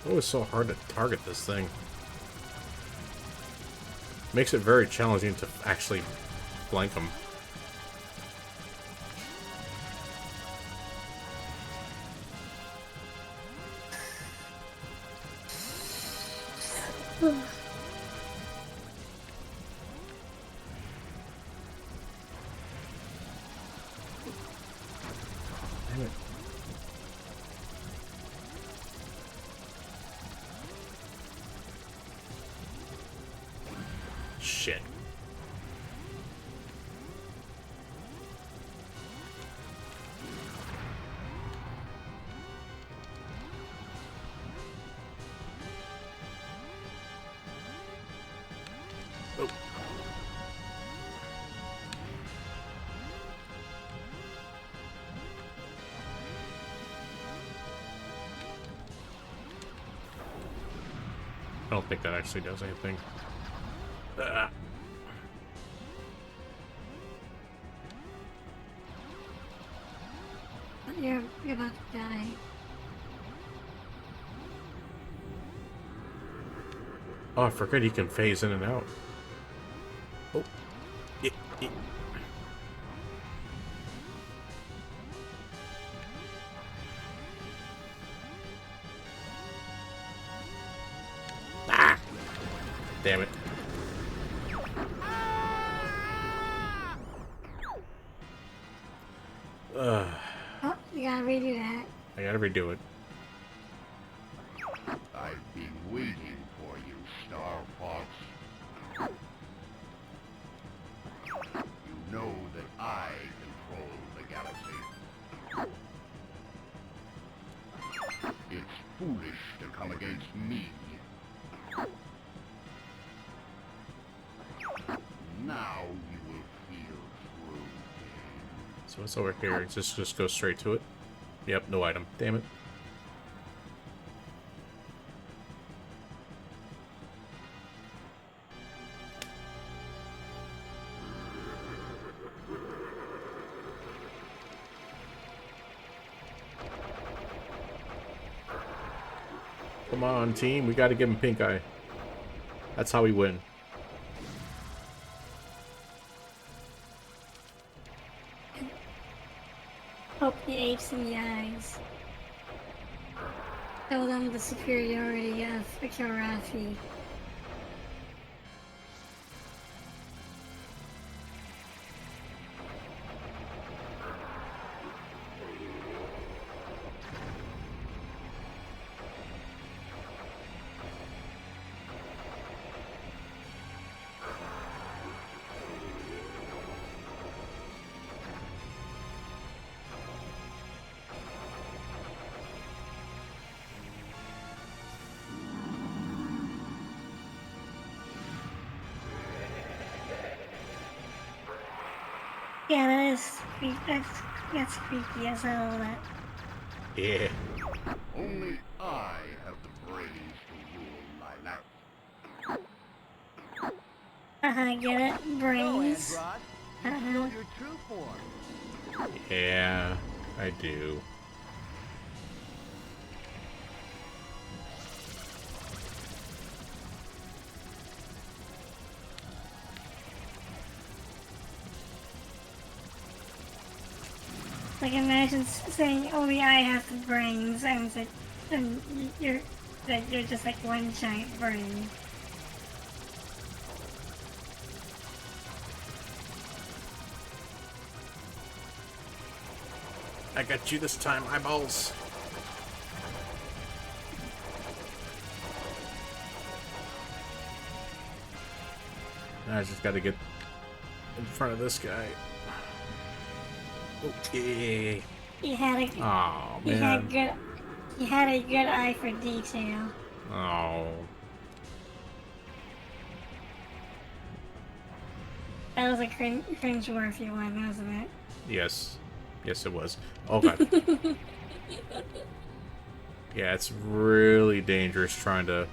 It was so hard to target this thing. Makes it very challenging to actually blank them. Damn it. Shit. Oh. I don't think that actually does anything. You're about to die. Oh, I forgot he can phase in and out. Oh. Yeah. Ah! Damn it. Ugh. Oh, you gotta redo that. I gotta redo it. I've been waiting for you, Star Fox. You know that I control the galaxy. It's foolish to come against me. Now you will feel true pain. So what's over here? Just go straight to it. Yep, no item. Damn it. Come on, team. We gotta give him pink eye. That's how we win. Poke the apes in the eyes. Tell them the superiority of Akirafi. Yeah, that's creepy as hell. That. Yeah. Only I have the brains to rule Lilac. Get it? Go, Brains. Androd. Show your true form. Yeah, I do. Like imagine saying only I have the brains, and it's like, and you're just like one giant brain. I got you this time, eyeballs. I just gotta get in front of this guy. Okay. You had a Oh you had man. good you had a good eye for detail. Oh. That was a cringe-worthy one, wasn't it? Yes. Yes, it was. Oh god. Yeah, it's really dangerous trying to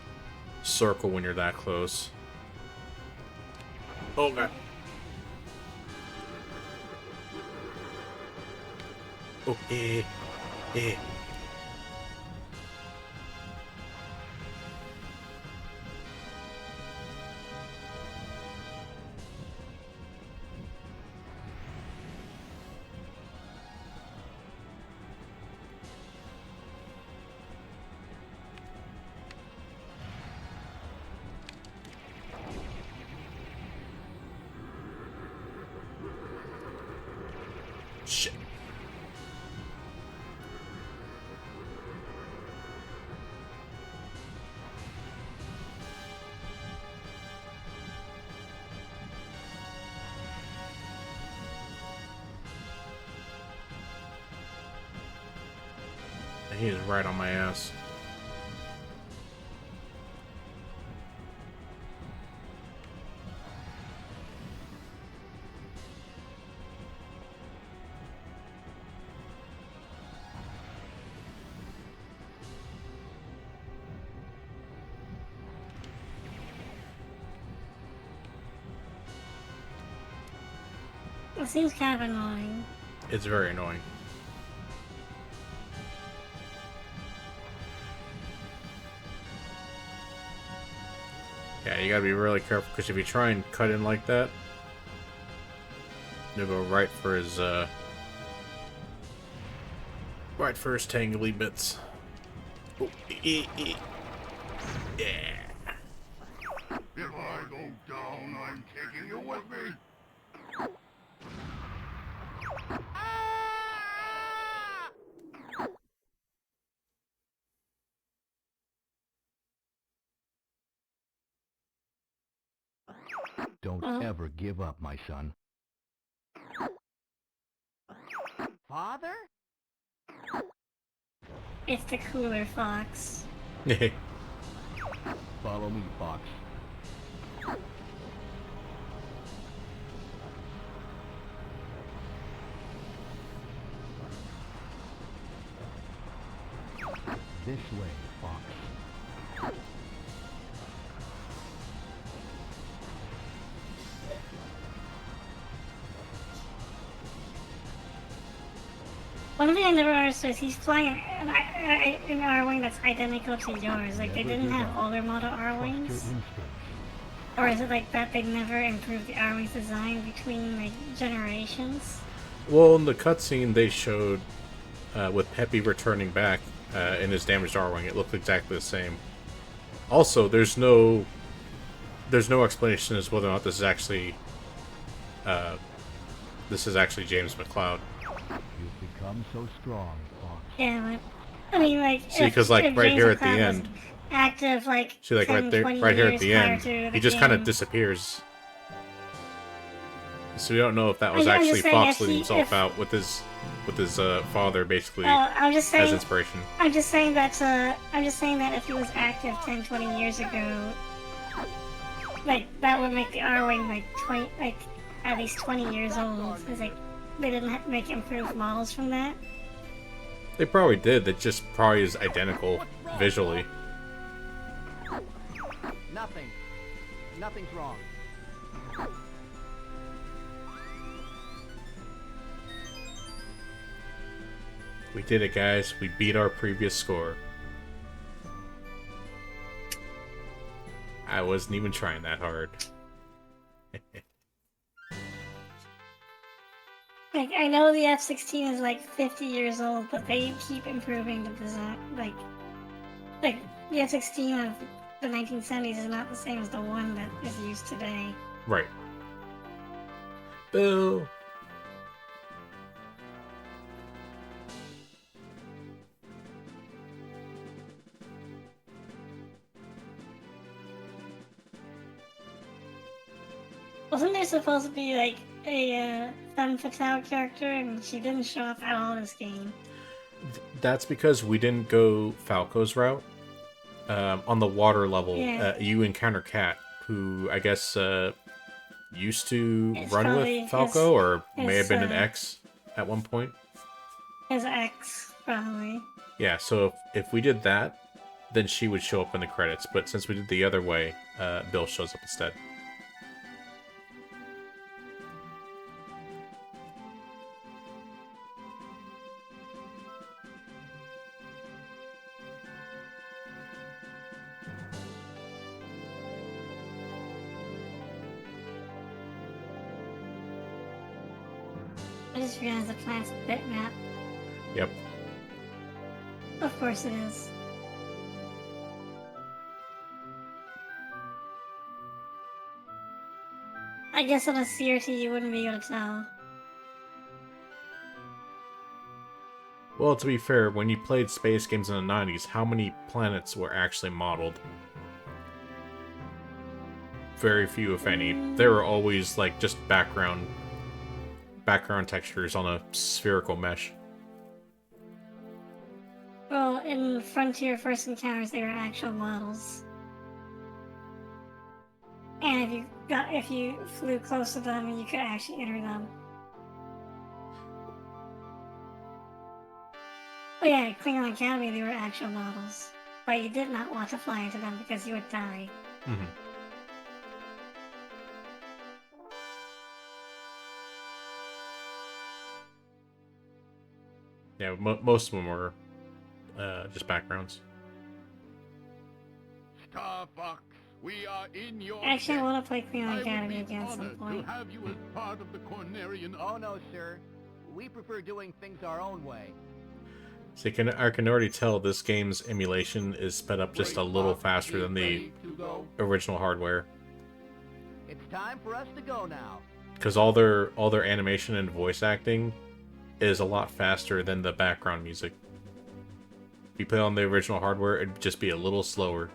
circle when you're that close. Oh god. Oh, eh. Shit. He is right on my ass. It seems kind of annoying. It's very annoying. Yeah, you gotta be really careful, because if you try and cut in like that, you'll go right for his tangly bits. Oh, yeah. If I go down, I'm taking you with me. Don't ever give up, my son. Father? It's the cooler fox. Follow me, Fox. This way, Fox. One thing I never understood is he's flying an R-Wing that's identical to yours. Like, they didn't have older model R-Wings? Or is it like that they never improved the R-Wing's design between, like, generations? Well, in the cutscene they showed with Peppy returning back in his damaged R-Wing, it looked exactly the same. Also, there's no explanation as whether or not this is actually James McCloud. You've become so strong, Fox. Yeah, but, I mean, like, See, because like right here at the James McCloud was end, active, like, see, like 10, right there, 20 right here at years the prior end, to the he just kind of game. disappears. So we don't know if that was I'm just actually saying Fox if leading he- himself if- out with his father basically I'm just as saying. inspiration. I'm just saying that if he was active 10, 20 years ago, like that would make the R-Wing like at least 20 years old. Because like they didn't make improved models from that. They probably did. That just probably is identical visually. Nothing. Nothing's wrong. We did it, guys. We beat our previous score. I wasn't even trying that hard. Like, I know the F-16 is like 50 years old, but they keep improving the design. Like the F-16 of the 1970s is not the same as the one that is used today. Right. Boo! Wasn't there supposed to be like a femme fatale character, and she didn't show up at all this game? That's because we didn't go Falco's route. On the water level, Yeah. You encounter Kat, who I guess used to It's run probably with Falco, or may his, have been an uh, ex at one point. His ex, probably. Yeah, so if we did that, then she would show up in the credits. But since we did the other way, Bill shows up instead. I just realized the planet's a bitmap. Yep. Of course it is. I guess on a CRT you wouldn't be able to tell. Well, to be fair, when you played space games in the 90s, how many planets were actually modeled? Very few, if any. They were always like just background textures on a spherical mesh. Well, in Frontier First Encounters, they were actual models. And if you flew close to them, you could actually enter them. Oh yeah, Klingon Academy, they were actual models. But you did not want to fly into them because you would die. Mm-hmm. Yeah, most of them were just backgrounds. Star Fox, we are in your Actually, I debt. want to play I Klingon would Academy be again at some honored point. to have you as part of the Cornerian. Oh no, sir. We prefer doing things our own way. So I can already tell this game's emulation is sped up just a little faster than the Ready to go. original hardware. It's time for us to go now. Because all their animation and voice acting is a lot faster than the background music. If you play on the original hardware, it'd just be a little slower.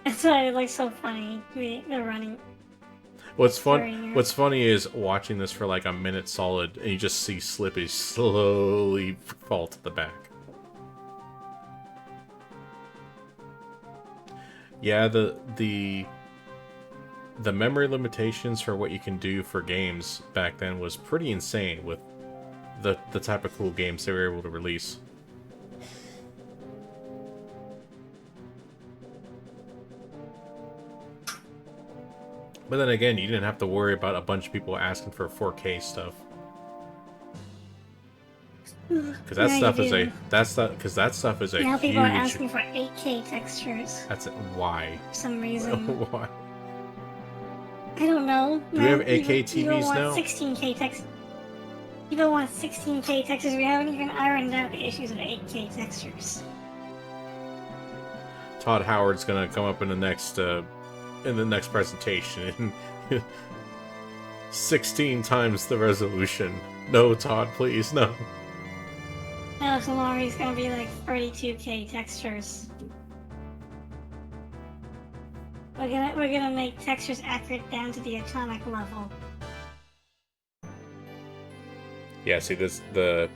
That's why it's like so funny. They're running. What's During your- funny is watching this for like a minute solid, and you just see Slippy slowly fall to the back. Yeah, the memory limitations for what you can do for games back then was pretty insane with the type of cool games they were able to release. But then again, you didn't have to worry about a bunch of people asking for 4K stuff. Because that Yeah, stuff you is do. that stuff is a Now people are huge. asking for 8K textures That's it. Why? for some reason. Why? I don't know. Do we have Man, 8K people TVs want now? 16K textures. People want 16K textures. We haven't even ironed out the issues of 8K textures. Todd Howard's gonna come up in the next presentation. 16 times the resolution. No, Todd, please, no. Now tomorrow's gonna be like 32K textures. We're gonna make textures accurate down to the atomic level. Yeah, see, the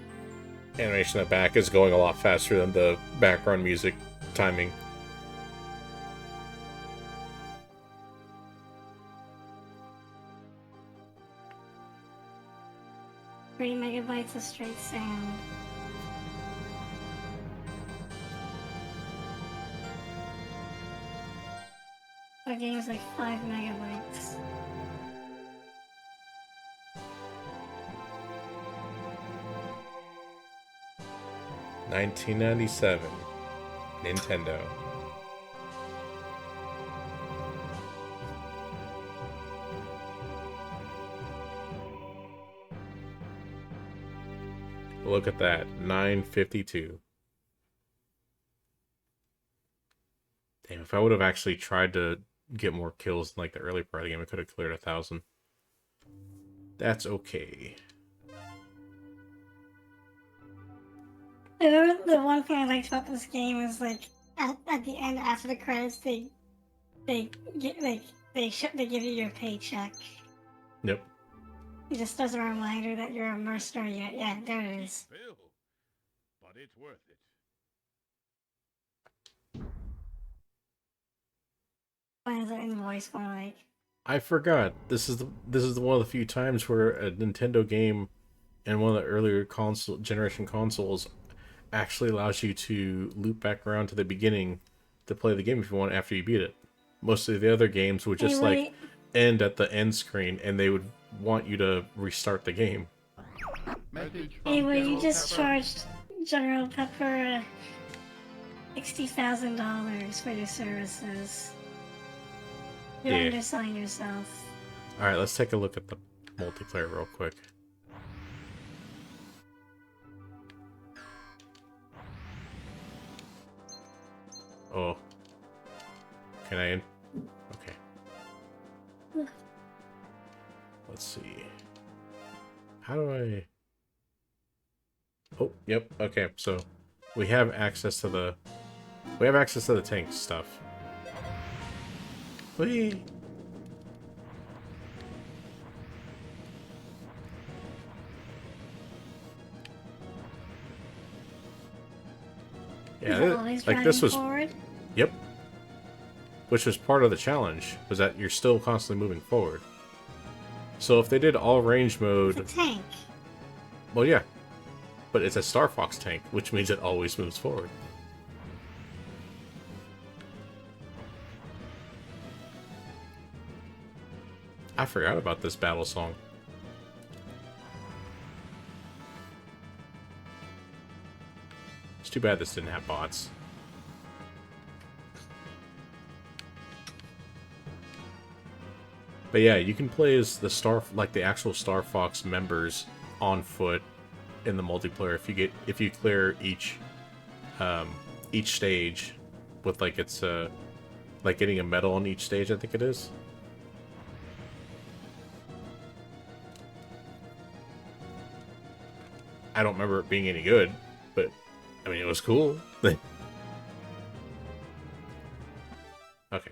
animation in the back is going a lot faster than the background music timing. 3 megabytes of straight sound. The game's like 5 megabytes. 1997. Nintendo. Look at that. 952. Damn, if I would have actually tried to get more kills in like the early part of the game, I could have cleared 1,000. That's okay. The one thing I liked about this game is like at the end after the credits they get like they give you your paycheck. Yep. Just as a reminder that you're a mercenary. Yeah, there it is. Bill, but it's worth it. What is an invoice more like? I forgot. This is the one of the few times where a Nintendo game and one of the earlier generation consoles actually allows you to loop back around to the beginning to play the game if you want after you beat it. Most of the other games would just like end at the end screen and they would want you to restart the game. Anyway, you just charged General Pepper $60,000 for your services. You're Yeah. underselling yourself. Alright, let's take a look at the multiplayer real quick. Oh. Can I in? Okay. Let's see. How do I... Oh, yep. Okay, so we have access to the... We have access to the tank stuff. Whee! Yeah, Always like this driving was... forward. Yep. Which was part of the challenge, was that you're still constantly moving forward. So if they did all range mode... It's a tank. Well, yeah. But it's a Star Fox tank, which means it always moves forward. I forgot about this battle song. It's too bad this didn't have bots. But yeah, you can play as the actual Star Fox members on foot in the multiplayer if you clear each stage with like it's like getting a medal on each stage, I think it is. I don't remember it being any good, but I mean it was cool. Okay.